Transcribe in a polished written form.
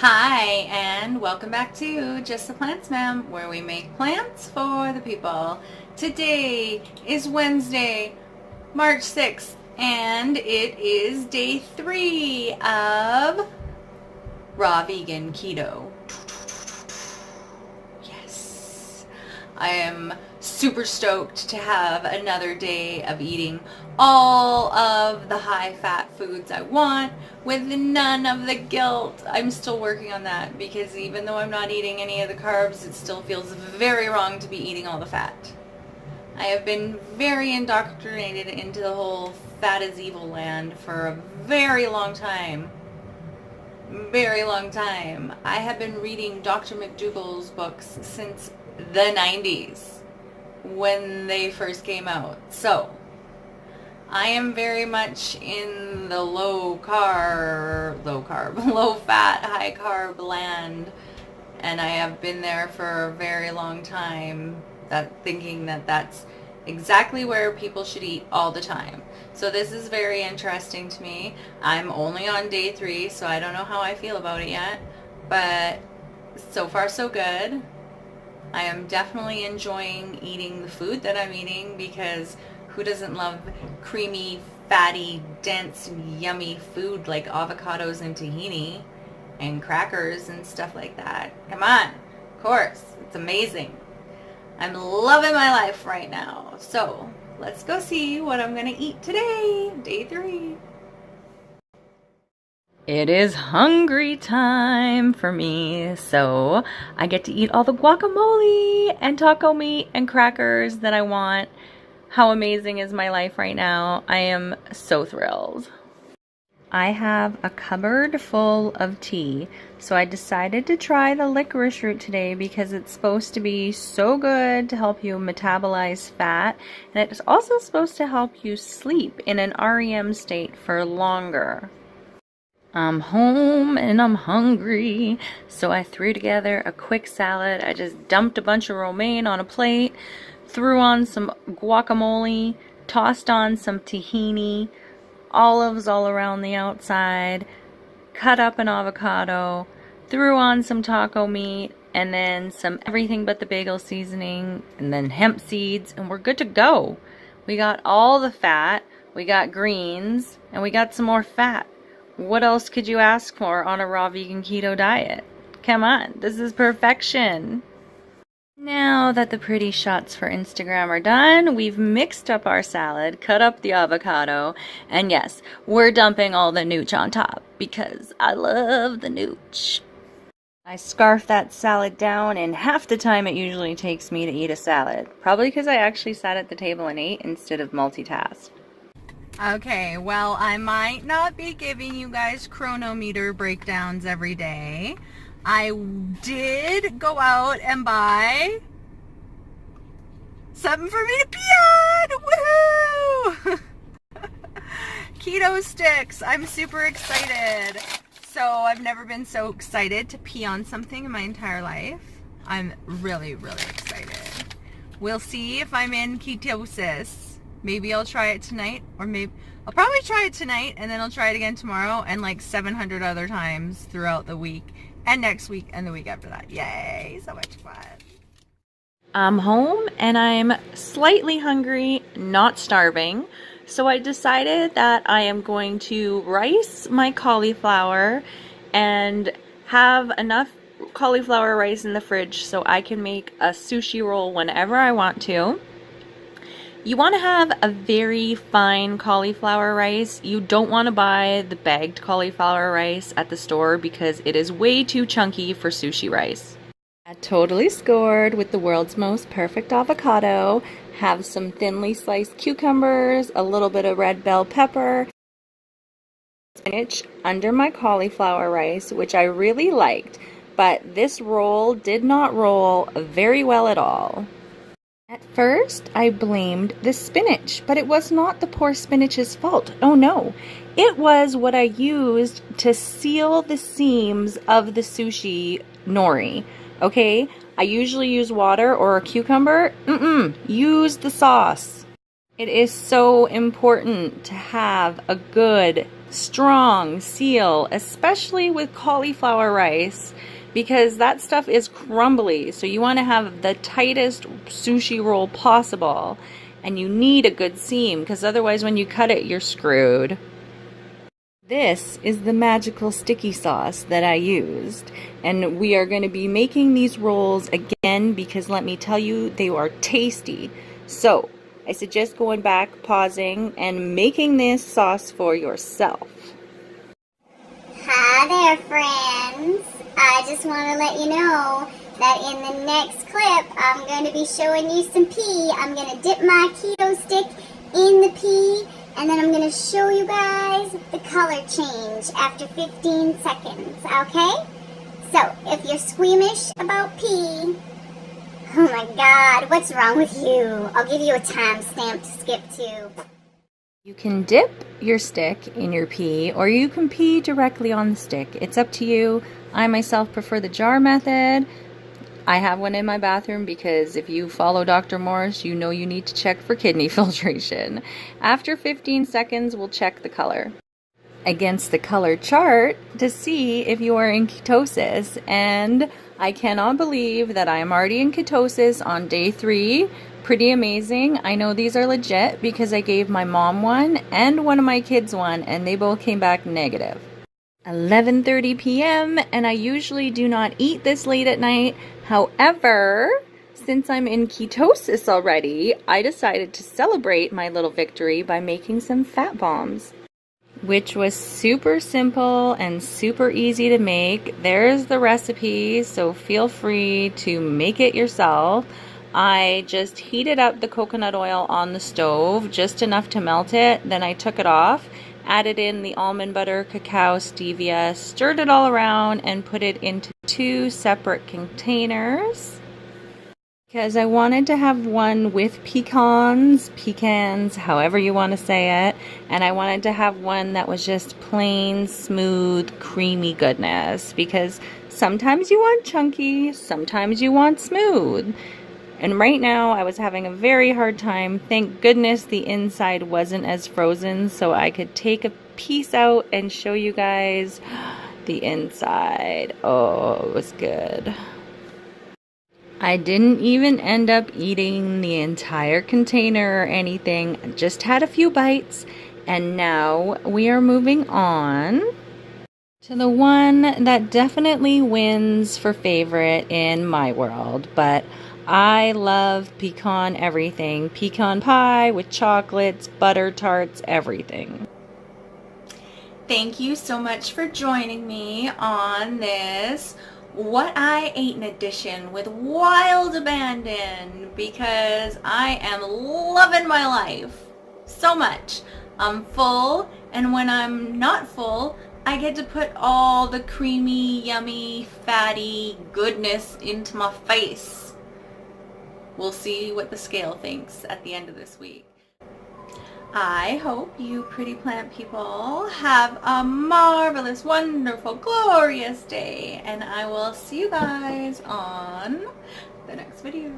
Hi, and welcome back to Just the Plants, ma'am, where we make plants for the people. Today is Wednesday, March 6th, and it is day 3 of raw vegan keto. Yes. I am super stoked to have another day of eating all of the high-fat foods I want with none of the guilt. I'm still working on that because even though I'm not eating any of the carbs, it still feels very wrong to be eating all the fat. I have been very indoctrinated into the whole fat is evil land for a very long time. Very long time. I have been reading Dr. McDougall's books since the 90s when they first came out. So, I am very much in the low fat, high carb land, and I have been there for a very long time, thinking that that's exactly where people should eat all the time. So this is very interesting to me. I'm only on day 3, so I don't know how I feel about it yet, but so far so good. I am definitely enjoying eating the food that I'm eating because who doesn't love creamy, fatty, dense, yummy food like avocados and tahini and crackers and stuff like that? Come on, of course, it's amazing. I'm loving my life right now. So let's go see what I'm gonna eat today, day 3. It is hungry time for me, so I get to eat all the guacamole and taco meat and crackers that I want. How amazing is my life right now? I am so thrilled. I have a cupboard full of tea, so I decided to try the licorice root today because it's supposed to be so good to help you metabolize fat, and it's also supposed to help you sleep in an REM state for longer. I'm home and I'm hungry, so I threw together a quick salad. I just dumped a bunch of romaine on a plate, threw on some guacamole, tossed on some tahini, olives all around the outside, cut up an avocado, threw on some taco meat, and then some everything but the bagel seasoning, and then hemp seeds, and we're good to go. We got all the fat, we got greens, and we got some more fat. What else could you ask for on a raw vegan keto diet? Come on, this is perfection. Now that the pretty shots for Instagram are done, we've mixed up our salad, cut up the avocado, and yes, we're dumping all the nooch on top because I love the nooch. I scarf that salad down in half the time it usually takes me to eat a salad, probably because I actually sat at the table and ate instead of multitasked. Okay, well, I might not be giving you guys chronometer breakdowns every day. I did go out and buy something for me to pee on! Woohoo! Keto sticks! I'm super excited. So I've never been so excited to pee on something in my entire life. I'm really, really excited. We'll see if I'm in ketosis. Maybe I'll try it tonight, or maybe I'll probably try it tonight and then I'll try it again tomorrow and like 700 other times throughout the week and next week and the week after that. Yay, so much fun. I'm home and I'm slightly hungry, not starving. So I decided that I am going to rice my cauliflower and have enough cauliflower rice in the fridge so I can make a sushi roll whenever I want to. You want to have a very fine cauliflower rice. You don't want to buy the bagged cauliflower rice at the store because it is way too chunky for sushi rice. I totally scored with the world's most perfect avocado. Have some thinly sliced cucumbers, a little bit of red bell pepper, spinach under my cauliflower rice, which I really liked, but this roll did not roll very well at all. At first, I blamed the spinach, but it was not the poor spinach's fault. Oh no, it was what I used to seal the seams of the sushi nori. Okay, I usually use water or a cucumber. Use the sauce. It is so important to have a good strong seal, especially with cauliflower rice, because that stuff is crumbly. So you want to have the tightest sushi roll possible, and you need a good seam, because otherwise when you cut it, you're screwed. This is the magical sticky sauce that I used, and we are going to be making these rolls again because let me tell you, they are tasty. So I suggest going back, pausing, and making this sauce for yourself. Hi there, friends. I just want to let you know that in the next clip, I'm going to be showing you some pea. I'm going to dip my keto stick in the pea, and then I'm going to show you guys the color change after 15 seconds, okay? So, if you're squeamish about pea, oh my god, what's wrong with you? I'll give you a timestamp to skip to. You can dip your stick in your pea, or you can pea directly on the stick. It's up to you. I myself prefer the jar method. I have one in my bathroom because if you follow Dr. Morris, you know you need to check for kidney filtration. After 15 seconds, we'll check the color against the color chart to see if you are in ketosis. And I cannot believe that I am already in ketosis on day 3. Pretty amazing. I know these are legit because I gave my mom one and one of my kids one, and they both came back negative. 11:30 p.m. and I usually do not eat this late at night. However, since I'm in ketosis already, I decided to celebrate my little victory by making some fat bombs, which was super simple and super easy to make. There's the recipe, so feel free to make it yourself. I just heated up the coconut oil on the stove, just enough to melt it. Then I took it off, added in the almond butter, cacao, stevia, stirred it all around, and put it into 2 separate containers because I wanted to have one with pecans, however you want to say it, and I wanted to have one that was just plain, smooth, creamy goodness, because sometimes you want chunky, sometimes you want smooth. And right now I was having a very hard time. Thank goodness the inside wasn't as frozen, so I could take a piece out and show you guys the inside. Oh, it was good. I didn't even end up eating the entire container or anything. I just had a few bites, and now we are moving on to the one that definitely wins for favorite in my world, but I love pecan everything. Pecan pie with chocolates, butter tarts, everything. Thank you so much for joining me on this What I Ate in Edition with wild abandon, because I am loving my life so much. I'm full, and when I'm not full, I get to put all the creamy, yummy, fatty goodness into my face. We'll see what the scale thinks at the end of this week. I hope you pretty plant people have a marvelous, wonderful, glorious day, and I will see you guys on the next video.